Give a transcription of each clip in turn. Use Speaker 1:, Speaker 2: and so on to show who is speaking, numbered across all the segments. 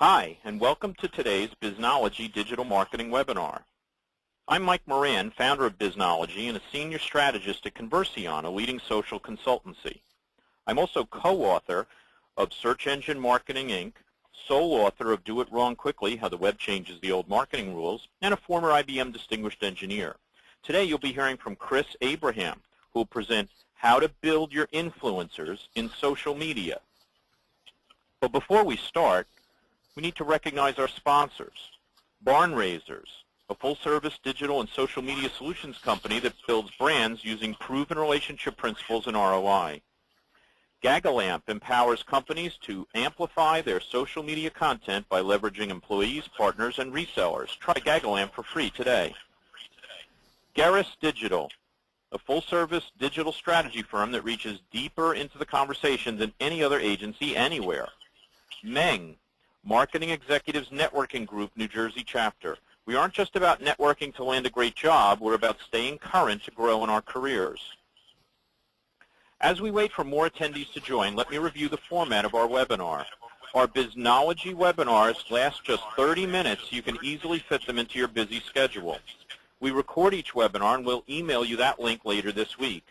Speaker 1: Hi, and welcome to today's Biznology Digital Marketing webinar. I'm Mike Moran, founder of Biznology and a senior strategist at Conversión, a leading social consultancy. I'm also co-author of Search Engine Marketing, Inc., sole author of Do It Wrong Quickly, How the Web Changes the Old Marketing Rules, and a former IBM Distinguished Engineer. Today you'll be hearing from Chris Abraham, who will present how to build your influencers in social media. But before we start, we need to recognize our sponsors. Barn Raisers, a full-service digital and social media solutions company that builds brands using proven relationship principles and ROI. Gagalamp empowers companies to amplify their social media content by leveraging employees, partners, and resellers. Try Gagalamp for free today. Gerris Digital, a full-service digital strategy firm that reaches deeper into the conversation than any other agency anywhere. Meng, Marketing Executives Networking Group, New Jersey chapter. We aren't just about networking to land a great job, we're about staying current to grow in our careers. As we wait for more attendees to join, let me review the format of our webinar. Our Biznology webinars last just 30 minutes, so you can easily fit them into your busy schedule. We record each webinar and we'll email you that link later this week.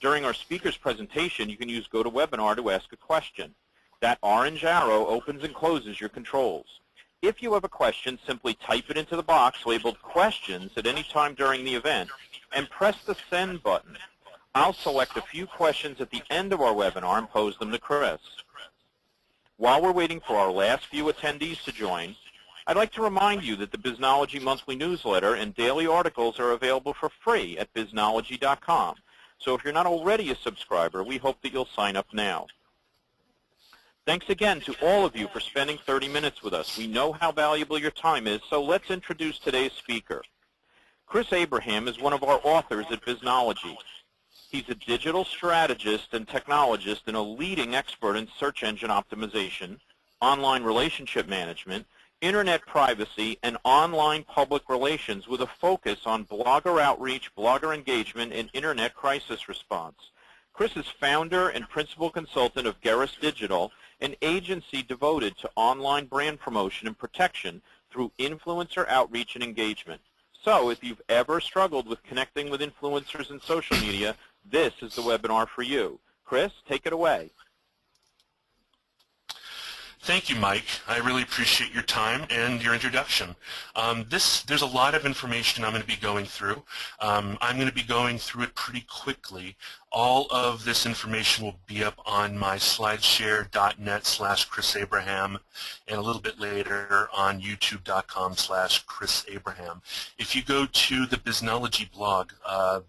Speaker 1: During our speaker's presentation, you can use GoToWebinar to ask a question. That orange arrow opens and closes your controls. If you have a question, simply type it into the box labeled Questions at any time during the event and press the Send button. I'll select a few questions at the end of our webinar and pose them to Chris. While we're waiting for our last few attendees to join, I'd like to remind you that the Biznology monthly newsletter and daily articles are available for free at biznology.com. So if you're not already a subscriber, we hope that you'll sign up now. Thanks again to all of you for spending 30 minutes with us. We know how valuable your time is, so let's introduce today's speaker. Chris Abraham is one of our authors at Biznology. He's a digital strategist and technologist and a leading expert in search engine optimization, online relationship management, internet privacy, and online public relations with a focus on blogger outreach, blogger engagement, and internet crisis response. Chris is founder and principal consultant of Gerris Digital, an agency devoted to online brand promotion and protection through influencer outreach and engagement. So if you've ever struggled with connecting with influencers in social media, this is the webinar for you. Chris, take it away.
Speaker 2: Thank you, Mike. I really appreciate your time and your introduction. There's a lot of information I'm going to be going through. I'm going to be going through it pretty quickly. All of this information will be up on my slideshare.net/Chris Abraham and a little bit later on youtube.com/Chris Abraham. If you go to the Biznology blog,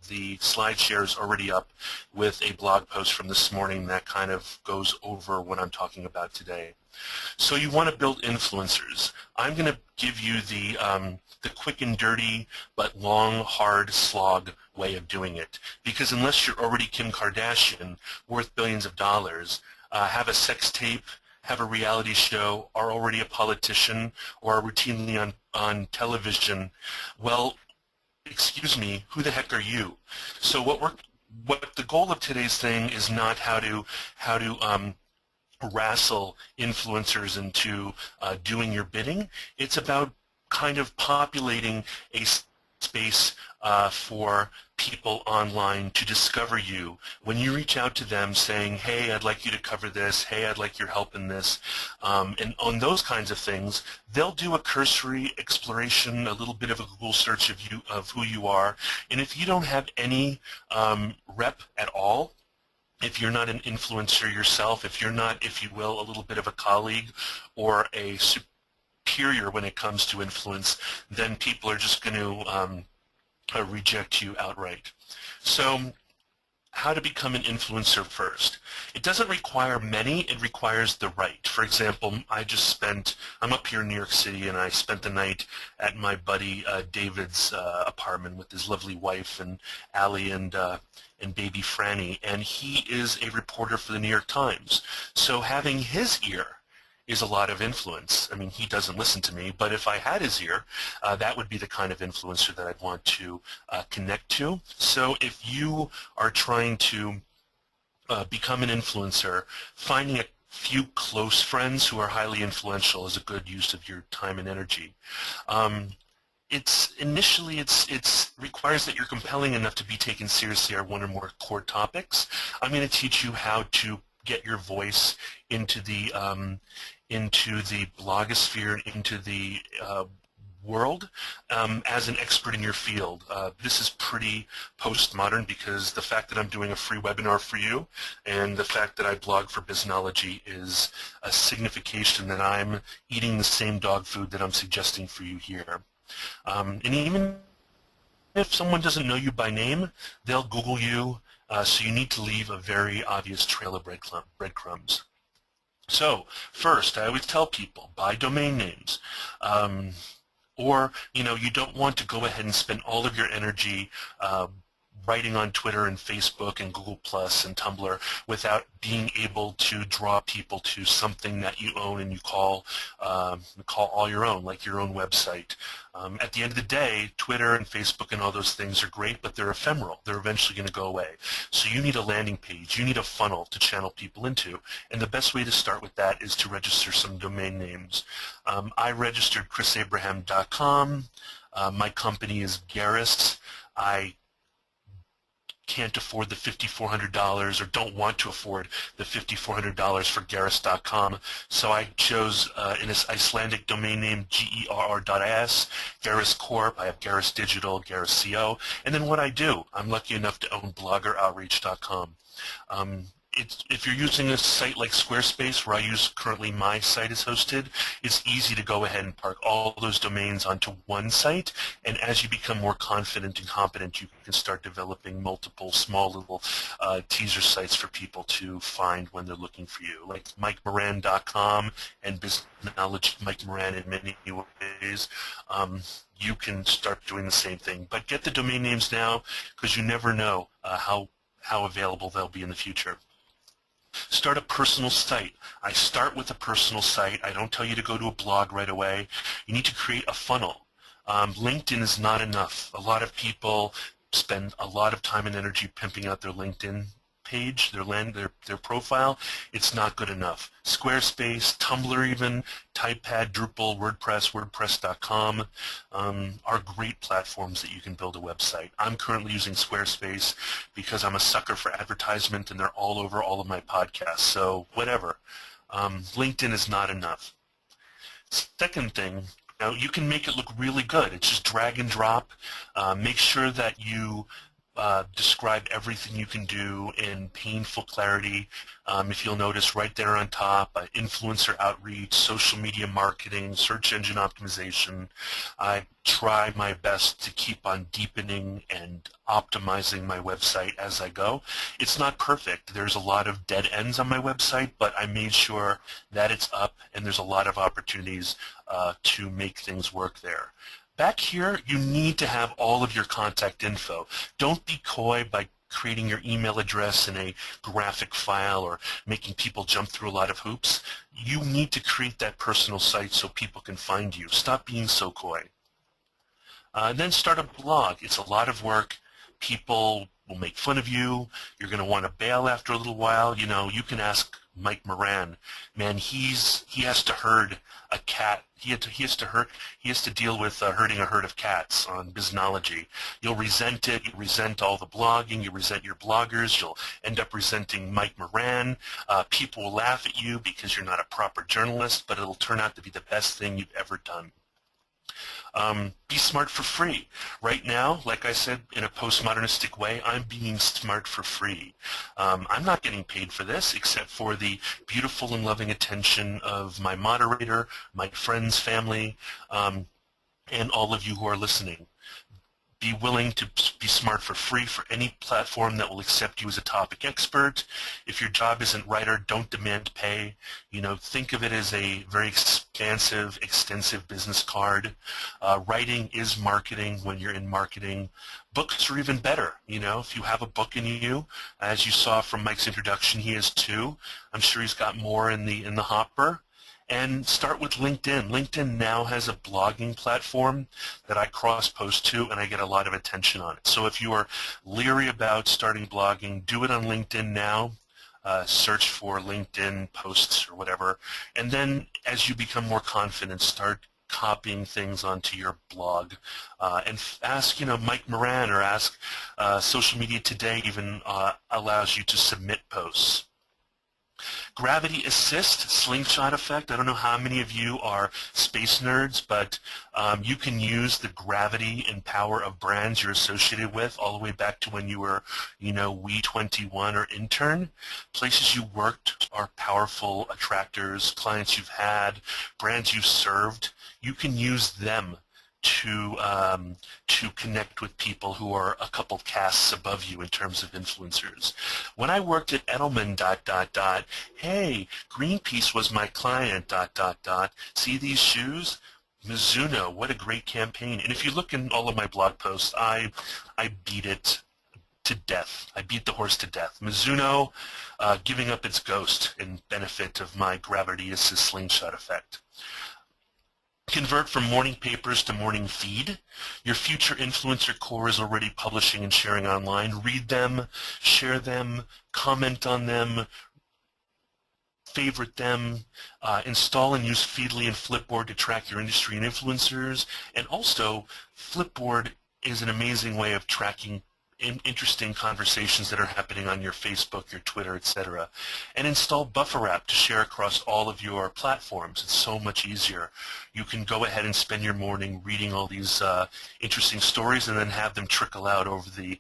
Speaker 2: the SlideShare is already up with a blog post from this morning that kind of goes over what I'm talking about today. So you want to build influencers. I'm going to give you the quick and dirty but long, hard slog way of doing it. Because unless you're already Kim Kardashian, worth billions of dollars, have a sex tape, have a reality show, are already a politician, or are routinely on television, well, excuse me, who the heck are you? So what the goal of today's thing is not how to wrestle influencers into doing your bidding. It's about kind of populating a space for people online to discover you. When you reach out to them saying, hey, I'd like you to cover this, hey, I'd like your help in this, and on those kinds of things, they'll do a cursory exploration, a little bit of a Google search of who you are, and if you don't have any rep at all, if you're not an influencer yourself, if you're not, if you will, a little bit of a colleague or a superior when it comes to influence, then people are just going to reject you outright. So how to become an influencer first. It doesn't require many, it requires the right. For example, I'm up here in New York City and I spent the night at my buddy David's apartment with his lovely wife and Allie and baby Franny, and he is a reporter for the New York Times. So having his ear is a lot of influence. I mean, he doesn't listen to me, but if I had his ear, that would be the kind of influencer that I'd want to connect to. So if you are trying to become an influencer, finding few close friends who are highly influential is a good use of your time and energy. It's requires that you're compelling enough to be taken seriously on one or more core topics. I'm going to teach you how to get your voice into the blogosphere, into the world as an expert in your field. This is pretty postmodern because the fact that I'm doing a free webinar for you and the fact that I blog for Biznology is a signification that I'm eating the same dog food that I'm suggesting for you here. And even if someone doesn't know you by name, they'll Google you, so you need to leave a very obvious trail of breadcrumbs. So first, I always tell people, buy domain names. Or, you don't want to go ahead and spend all of your energy writing on Twitter and Facebook and Google Plus and Tumblr without being able to draw people to something that you own and you call all your own, like your own website. At the end of the day, Twitter and Facebook and all those things are great, but they're ephemeral. They're eventually going to go away. So you need a landing page. You need a funnel to channel people into. And the best way to start with that is to register some domain names. I registered chrisabraham.com. My company is Gerris. I can't afford the $5,400 or don't want to afford the $5,400 for Gerris.com, so I chose an Icelandic domain name, gerr.is, Gerris Corp. I have Gerris Digital, Gerris CO, and then what I do, I'm lucky enough to own bloggeroutreach.com. If you're using a site like Squarespace, where I use currently my site is hosted, it's easy to go ahead and park all those domains onto one site, and as you become more confident and competent, you can start developing multiple small little teaser sites for people to find when they're looking for you, like MikeMoran.com and Biznology Mike Moran in many ways. You can start doing the same thing, but get the domain names now because you never know how available they'll be in the future. Start a personal site. I start with a personal site. I don't tell you to go to a blog right away. You need to create a funnel. LinkedIn is not enough. A lot of people spend a lot of time and energy pimping out their LinkedIn page, their profile. It's not good enough. Squarespace, Tumblr even, Typepad, Drupal, WordPress, WordPress.com are great platforms that you can build a website. I'm currently using Squarespace because I'm a sucker for advertisement and they're all over all of my podcasts, so whatever. LinkedIn is not enough. Second thing, you can make it look really good. It's just drag and drop. Make sure that you describe everything you can do in painful clarity. If you'll notice right there on top, influencer outreach, social media marketing, search engine optimization. I try my best to keep on deepening and optimizing my website as I go. It's not perfect. There's a lot of dead ends on my website, but I made sure that it's up and there's a lot of opportunities to make things work there. Back here, you need to have all of your contact info. Don't be coy by creating your email address in a graphic file or making people jump through a lot of hoops. You need to create that personal site so people can find you. Stop being so coy. Then start a blog. It's a lot of work. People will make fun of you. You're going to want to bail after a little while. You can ask Mike Moran. Man, he has to herd a cat. He has to deal with herding a herd of cats on Biznology. You'll resent it. You resent all the blogging. You resent your bloggers. You'll end up resenting Mike Moran. People will laugh at you because you're not a proper journalist, but it'll turn out to be the best thing you've ever done. Be smart for free. Right now, like I said, in a postmodernistic way, I'm being smart for free. I'm not getting paid for this except for the beautiful and loving attention of my moderator, my friends, family, and all of you who are listening. Be willing to be smart for free for any platform that will accept you as a topic expert. If your job isn't writer, don't demand pay. Think of it as a very expansive, extensive business card. Writing is marketing when you're in marketing. Books are even better. If you have a book in you, as you saw from Mike's introduction, he has 2. I'm sure he's got more in the hopper. And start with LinkedIn. LinkedIn now has a blogging platform that I cross-post to, and I get a lot of attention on it. So if you are leery about starting blogging, do it on LinkedIn now. search for LinkedIn posts or whatever, and then as you become more confident, start copying things onto your blog, and ask, Mike Moran, or ask Social Media Today even allows you to submit posts. Gravity assist, slingshot effect. I don't know how many of you are space nerds, but you can use the gravity and power of brands you're associated with all the way back to when you were, We21 or intern. Places you worked are powerful attractors, clients you've had, brands you've served. You can use them to connect with people who are a couple castes above you in terms of influencers. When I worked at Edelman, hey, Greenpeace was my client, see these shoes? Mizuno, what a great campaign. And if you look in all of my blog posts, I beat it to death. I beat the horse to death. Mizuno giving up its ghost in benefit of my gravity assist slingshot effect. Convert from morning papers to morning feed. Your future influencer core is already publishing and sharing online. Read them, share them, comment on them, favorite them, install and use Feedly and Flipboard to track your industry and influencers. And also, Flipboard is an amazing way of tracking interesting conversations that are happening on your Facebook, your Twitter, etc. And install Buffer app to share across all of your platforms. It's so much easier. You can go ahead and spend your morning reading all these interesting stories and then have them trickle out over the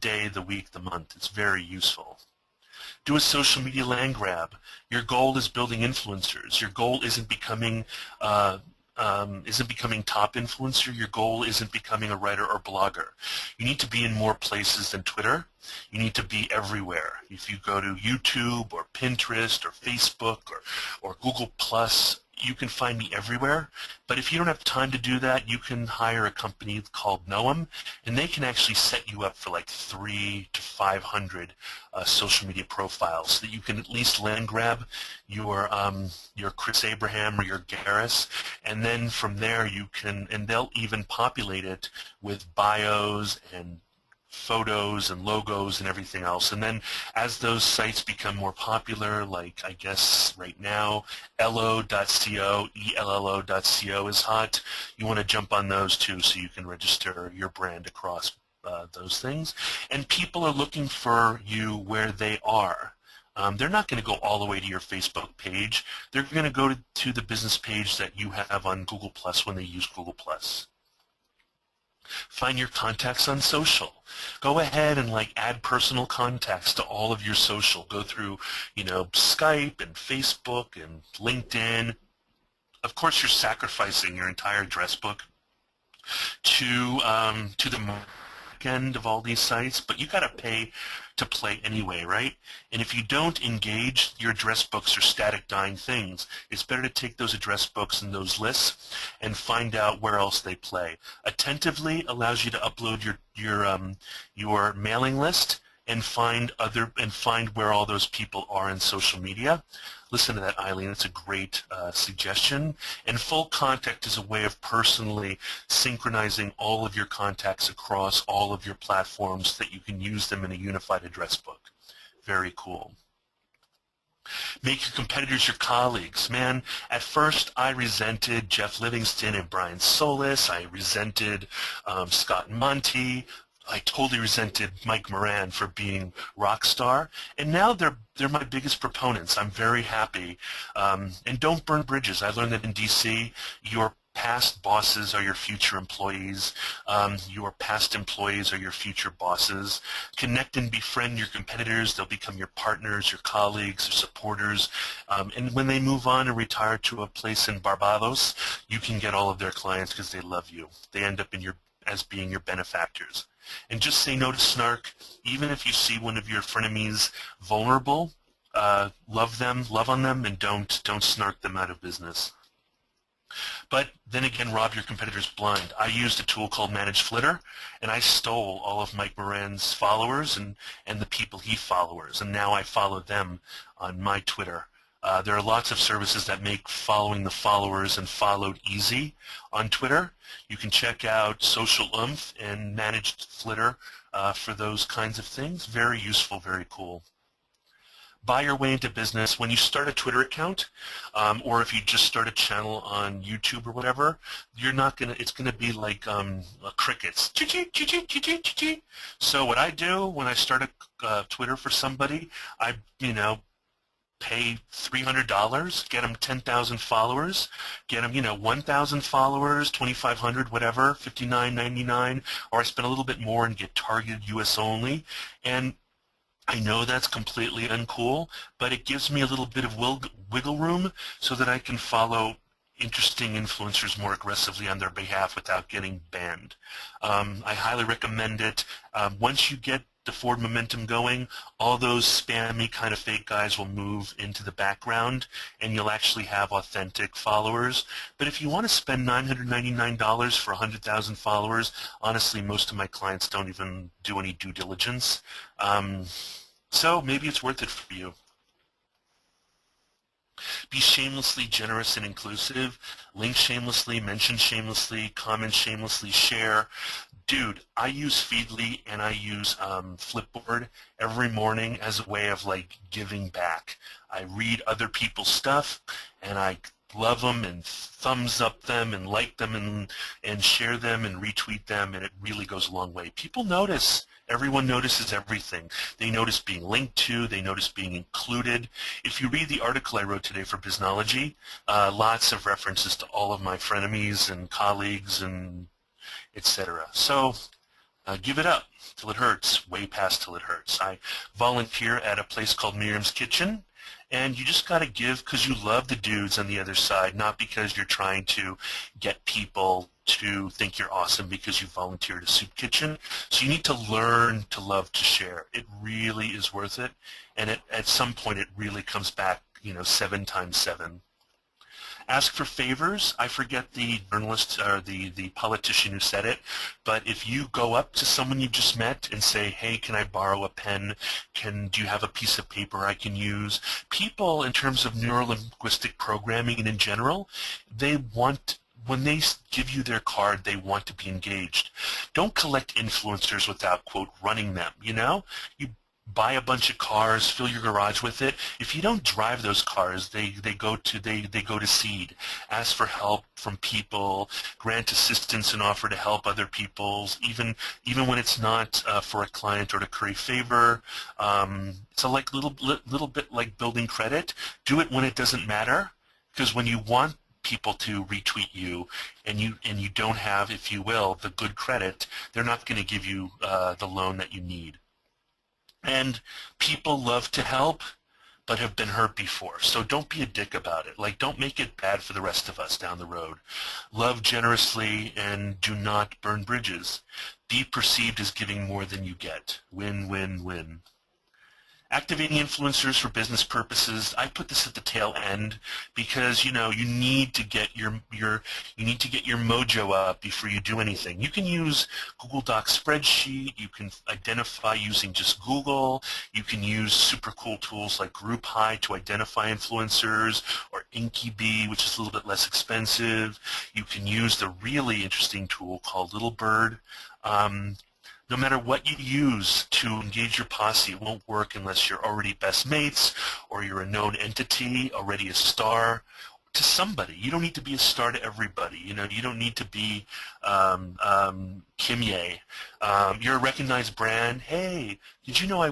Speaker 2: day, the week, the month. It's very useful. Do a social media land grab. Your goal is building influencers. Your goal isn't becoming top influencer. Your goal isn't becoming a writer or blogger. You need to be in more places than Twitter. You need to be everywhere. If you go to YouTube or Pinterest or Facebook or Google+, you can find me everywhere. But if you don't have time to do that, you can hire a company called Noam, and they can actually set you up for like 300 to 500 social media profiles so that you can at least land grab your Chris Abraham or your Gerris, and then from there you can, and they'll even populate it with bios and photos and logos and everything else. And then as those sites become more popular, like I guess right now ello.co, ello.co is hot, you want to jump on those too so you can register your brand across those things. And people are looking for you where they are. They're not going to go all the way to your Facebook page. They're going to go to the business page that you have on Google Plus when they use Google Plus. Find your contacts on social. Go ahead and add personal contacts to all of your social. Go through, Skype and Facebook and LinkedIn. Of course, you're sacrificing your entire address book to the back end of all these sites, but you got to pay to play anyway, right? And if you don't engage, your address books are static, dying things. It's better to take those address books and those lists and find out where else they play. Attentively allows you to upload your mailing list and find where all those people are in social media. Listen to that, Eileen. It's a great suggestion. And full contact is a way of personally synchronizing all of your contacts across all of your platforms so that you can use them in a unified address book. Very cool. Make your competitors your colleagues. Man, at first I resented Jeff Livingston and Brian Solis. I resented Scott Monty. I totally resented Mike Moran for being rock star, and now they're my biggest proponents. I'm very happy. And don't burn bridges. I learned that in DC, your past bosses are your future employees. Your past employees are your future bosses. Connect and befriend your competitors. They'll become your partners, your colleagues, your supporters. And when they move on and retire to a place in Barbados, you can get all of their clients because they love you. They end up as being your benefactors. And just say no to snark. Even if you see one of your frenemies vulnerable, love on them, and don't snark them out of business. But then again, rob your competitors blind. I used a tool called Managed Flitter, and I stole all of Mike Moran's followers and the people he follows, and now I follow them on my Twitter. There are lots of services that make following the followers and followed easy on Twitter. You can check out Social Oomph and Managed Flitter for those kinds of things. Very useful, very cool. buy your way into business. When you start a Twitter account, or if you just start a channel on YouTube or whatever, you're not gonna. It's gonna be like crickets. So what I do when I start a Twitter for somebody, I pay $300, get them 10,000 followers, get them 1,000 followers, 2,500, whatever, $59.99, or I spend a little bit more and get targeted U.S. only, and I know that's completely uncool, but it gives me a little bit of wiggle room so that I can follow interesting influencers more aggressively on their behalf without getting banned. I highly recommend it. Once you get the forward momentum going, all those spammy kind of fake guys will move into the background and you'll actually have authentic followers. But if you want to spend $999 for 100,000 followers, honestly, most of my clients don't even do any due diligence. So maybe it's worth it for you. Be shamelessly generous and inclusive. Link shamelessly, mention shamelessly, comment shamelessly, share. Dude, I use Feedly and I use Flipboard every morning as a way of giving back. I read other people's stuff and I love them and thumbs up them and like them and share them and retweet them, and it really goes a long way. People notice. Everyone notices everything. They notice being linked to. They notice being included. If you read the article I wrote today for Biznology, lots of references to all of my frenemies and colleagues and etc. So give it up till it hurts, way past till it hurts. I volunteer at a place called Miriam's Kitchen, and you just got to give because you love the dudes on the other side, not because you're trying to get people to think you're awesome because you volunteered at a soup kitchen. So you need to learn to love to share. It really is worth it, and at some point it really comes back, 7 times 7. Ask for favors. I forget the journalist or the politician who said it, but if you go up to someone you just met and say, hey, can I borrow a pen? Do you have a piece of paper I can use? People, in terms of neuro-linguistic programming and in general, when they give you their card, they want to be engaged. Don't collect influencers without, quote, running them, You buy a bunch of cars, fill your garage with it. If you don't drive those cars, they go to seed. Ask for help from people, grant assistance and offer to help other people, even when it's not for a client or to curry favor. It's a little bit like building credit. Do it when it doesn't matter, because when you want people to retweet you and you don't have, if you will, the good credit, they're not going to give you the loan that you need. And people love to help but have been hurt before, so don't be a dick about it. Don't make it bad for the rest of us down the road. Love generously and do not burn bridges. Be perceived as giving more than you get. Win, win, win. Activating influencers for business purposes. I put this at the tail end because you need to get your mojo up before you do anything. You can use Google Docs spreadsheet. You can identify using just Google. You can use super cool tools like GroupHi to identify influencers, or InkyBee, which is a little bit less expensive. You can use the really interesting tool called Little Bird. No matter what you use to engage your posse, it won't work unless you're already best mates or you're a known entity, already a star to somebody. You don't need to be a star to everybody. You don't need to be Kimye. You're a recognized brand. Hey, did you know I'm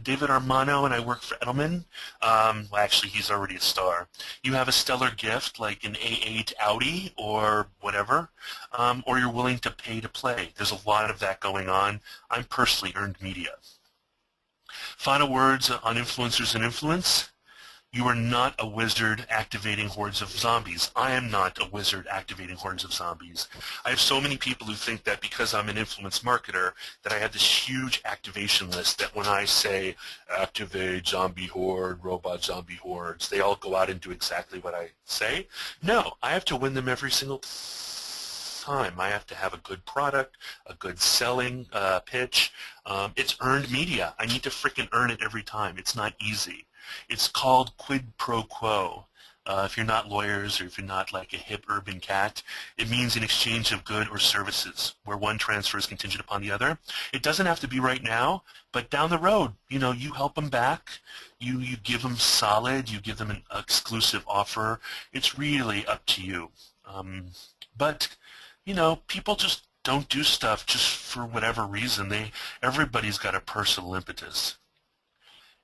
Speaker 2: David Armano and I work for Edelman? Well, actually, he's already a star. You have a stellar gift like an A8 Audi or whatever, or you're willing to pay to play. There's a lot of that going on. I'm personally earned media. Final words on influencers and influence. You are not a wizard activating hordes of zombies. I am not a wizard activating hordes of zombies. I have so many people who think that because I'm an influence marketer that I have this huge activation list that when I say activate zombie horde, robot zombie hordes, they all go out and do exactly what I say. No, I have to win them every single time. I have to have a good product, a good selling pitch. It's earned media. I need to frickin' earn it every time. It's not easy. It's called quid pro quo. If you're not lawyers or if you're not like a hip urban cat, it means an exchange of good or services where one transfer is contingent upon the other. It doesn't have to be right now, but down the road, you help them back, you give them solid, you give them an exclusive offer. It's really up to you. But people just don't do stuff just for whatever reason. Everybody's got a personal impetus.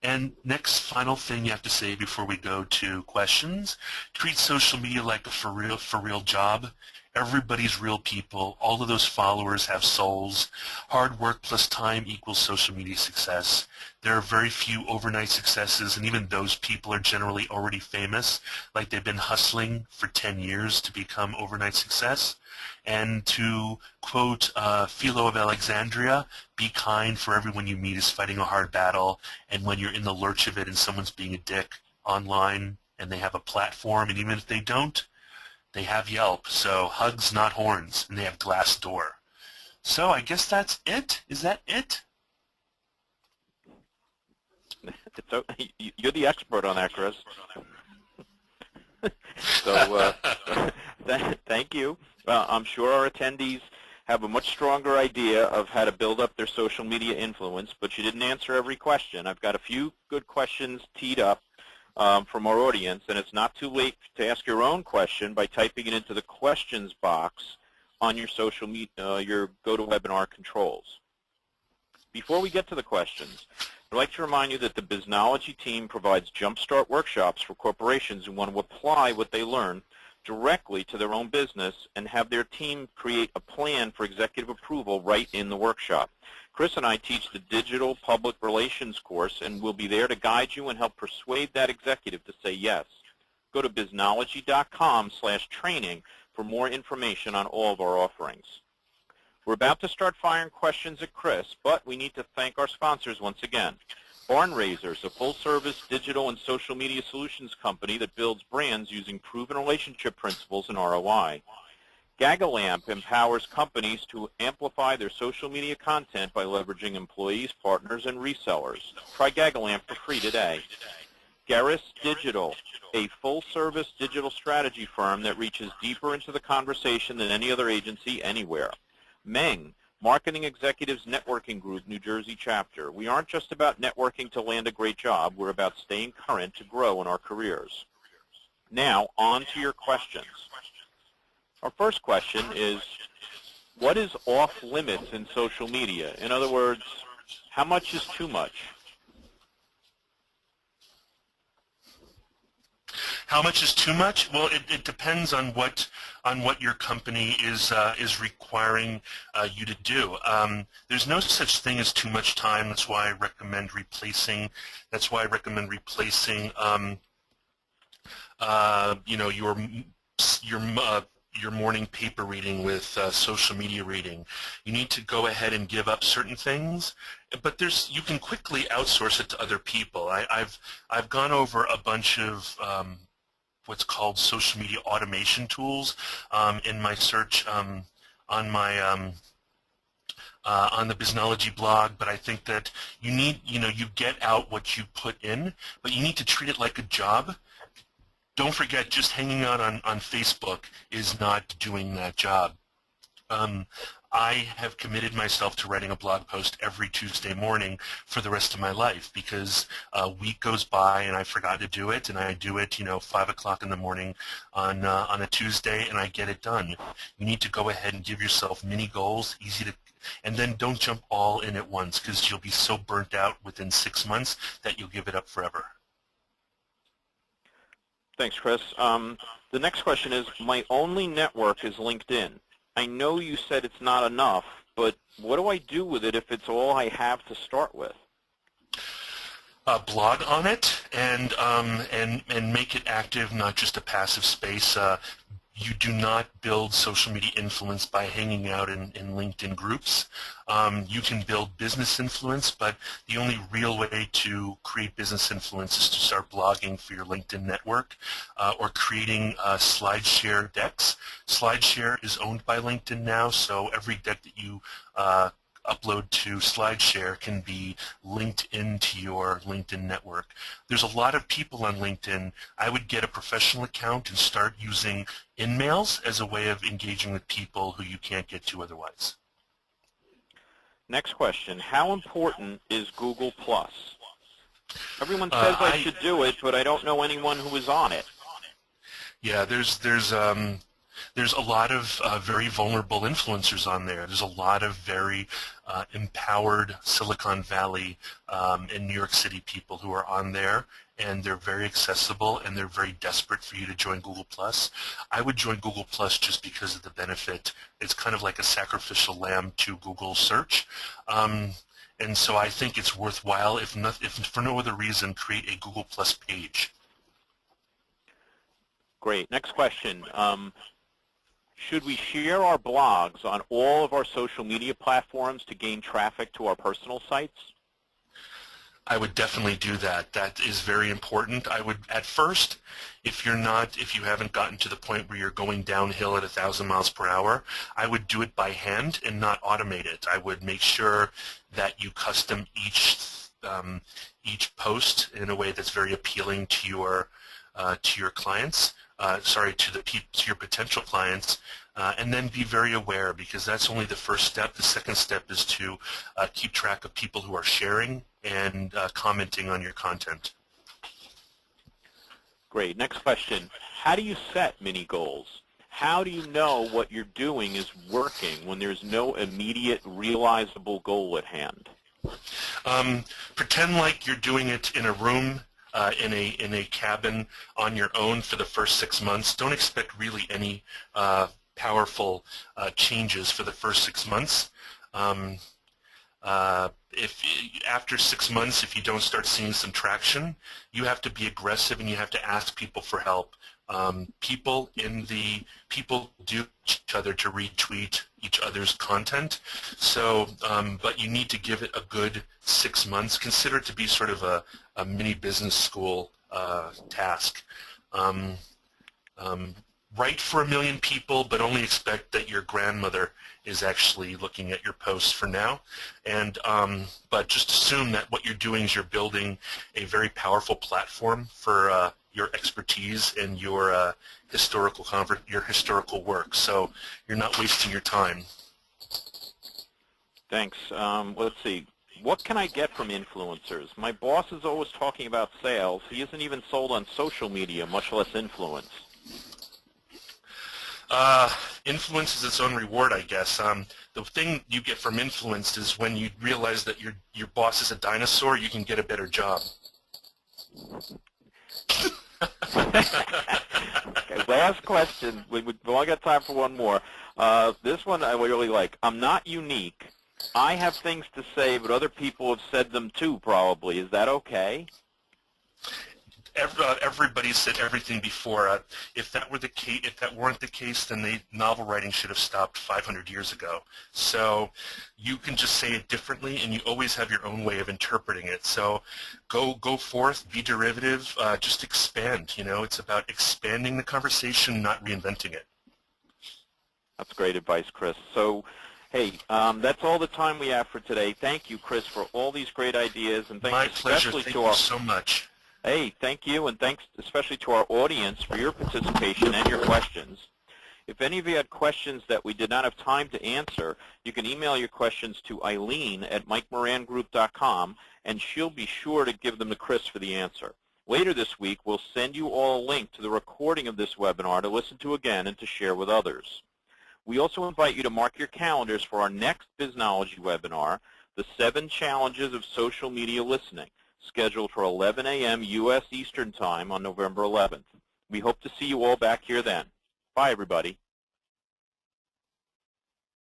Speaker 2: And next, final thing you have to say before we go to questions: treat social media like a for real job. Everybody's real people. All of those followers have souls. Hard work plus time equals social media success. There are very few overnight successes, and even those people are generally already famous, like they've been hustling for 10 years to become overnight success. And to quote Philo of Alexandria, be kind, for everyone you meet is fighting a hard battle, and when you're in the lurch of it and someone's being a dick online and they have a platform, and even if they don't, they have Yelp. So hugs, not horns, and they have Glassdoor. So I guess that's it. Is that it?
Speaker 1: You're the expert on that, Chris. So thank you. I'm sure our attendees have a much stronger idea of how to build up their social media influence, but you didn't answer every question. I've got a few good questions teed up from our audience, and it's not too late to ask your own question by typing it into the questions box on your social media, your GoToWebinar controls. Before we get to the questions, I'd like to remind you that the Biznology team provides Jumpstart workshops for corporations who want to apply what they learn directly to their own business and have their team create a plan for executive approval right in the workshop. Chris and I teach the Digital Public Relations course, and we'll be there to guide you and help persuade that executive to say yes. Go to biznology.com/training for more information on all of our offerings. We're about to start firing questions at Chris, but we need to thank our sponsors once again. Barn Raisers, a full-service digital and social media solutions company that builds brands using proven relationship principles and ROI. Gagalamp empowers companies to amplify their social media content by leveraging employees, partners, and resellers. Try Gagalamp for free today. Gerris Digital, a full-service digital strategy firm that reaches deeper into the conversation than any other agency anywhere. Meng, Marketing Executives Networking Group, New Jersey chapter. We aren't just about networking to land a great job. We're about staying current to grow in our careers. Now, on to your questions. Our first question is, what is off limits in social media? In other words, how much is too much?
Speaker 2: How much is too much? Well, it depends on what your company is requiring you to do. There's no such thing as too much time. That's why I recommend replacing. That's why I recommend replacing. Your morning paper reading with social media reading. You need to go ahead and give up certain things, but you can quickly outsource it to other people. I've gone over a bunch of what's called social media automation tools in my search on the Biznology blog, but I think that you need, you get out what you put in, but you need to treat it like a job. Don't forget, just hanging out on Facebook is not doing that job. I have committed myself to writing a blog post every Tuesday morning for the rest of my life, because a week goes by and I forgot to do it, and I do it, 5 o'clock in the morning on a Tuesday, and I get it done. You need to go ahead and give yourself mini goals, and then don't jump all in at once, because you'll be so burnt out within 6 months that you'll give it up forever.
Speaker 1: Thanks, Chris. The next question is, my only network is LinkedIn. I know you said it's not enough, but what do I do with it if it's all I have to start with?
Speaker 2: Blog on it and make it active, not just a passive space. You do not build social media influence by hanging out in LinkedIn groups. You can build business influence, but the only real way to create business influence is to start blogging for your LinkedIn network or creating SlideShare decks. SlideShare is owned by LinkedIn now, so every deck that you upload to SlideShare can be linked into your LinkedIn network. There's a lot of people on LinkedIn. I would get a professional account and start using in-mails as a way of engaging with people who you can't get to otherwise.
Speaker 1: Next question, how important is Google+? Everyone says I should do it, but I don't know anyone who is on it.
Speaker 2: Yeah, there's a lot of very vulnerable influencers on there. There's a lot of very empowered Silicon Valley and New York City people who are on there, and they're very accessible, and they're very desperate for you to join Google+. I would join Google+ just because of the benefit. It's kind of like a sacrificial lamb to Google search. And so I think it's worthwhile, if for no other reason, create a Google+ page.
Speaker 1: Great. Next question. Should we share our blogs on all of our social media platforms to gain traffic to our personal sites?
Speaker 2: I would definitely do that. That is very important. I would, at first, if you haven't gotten to the point where you're going downhill at 1,000 miles per hour, I would do it by hand and not automate it. I would make sure that you custom each post in a way that's very appealing to your clients. To your potential clients, and then be very aware, because that's only the first step. The second step is to keep track of people who are sharing and commenting on your content.
Speaker 1: Great. Next question. How do you set mini goals? How do you know what you're doing is working when there's no immediate realizable goal at hand?
Speaker 2: Pretend like you're doing it in a room, in a cabin on your own for the first 6 months. Don't expect really any powerful changes for the first 6 months. If after 6 months, if you don't start seeing some traction, you have to be aggressive and you have to ask people for help. People do each other to retweet each other's content. So, but you need to give it a good 6 months. Consider it to be sort of a mini business school task. Write for 1 million people, but only expect that your grandmother is actually looking at your posts for now. And but just assume that what you're doing is you're building a very powerful platform for your expertise and your historical work. So you're not wasting your time.
Speaker 1: Thanks. Let's see. What can I get from influencers? My boss is always talking about sales. He isn't even sold on social media, much less influence.
Speaker 2: Influence is its own reward, I guess. The thing you get from influence is when you realize that your boss is a dinosaur, you can get a better job.
Speaker 1: Okay, last question. We've only got time for one more. This one I really like. I'm not unique. I have things to say, but other people have said them too, probably. Is that okay?
Speaker 2: Everybody said everything before. If that weren't the case, then novel writing should have stopped 500 years ago. So you can just say it differently, and you always have your own way of interpreting it. So go forth, be derivative, just expand. You know, it's about expanding the conversation, not reinventing it.
Speaker 1: That's great advice, Chris. So, hey, that's all the time we have for today. Thank you, Chris, for all these great ideas, and thanks
Speaker 2: My pleasure.
Speaker 1: especially
Speaker 2: Thank
Speaker 1: to
Speaker 2: you
Speaker 1: our
Speaker 2: so much.
Speaker 1: Hey, thank you, and thanks especially to our audience for your participation and your questions. If any of you had questions that we did not have time to answer, you can email your questions to Eileen at MikeMoranGroup.com, and she'll be sure to give them to Chris for the answer. Later this week, we'll send you all a link to the recording of this webinar to listen to again and to share with others. We also invite you to mark your calendars for our next Biznology webinar, The 7 Challenges of Social Media Listening, scheduled for 11 a.m. U.S. Eastern Time on November 11th. We hope to see you all back here then. Bye, everybody.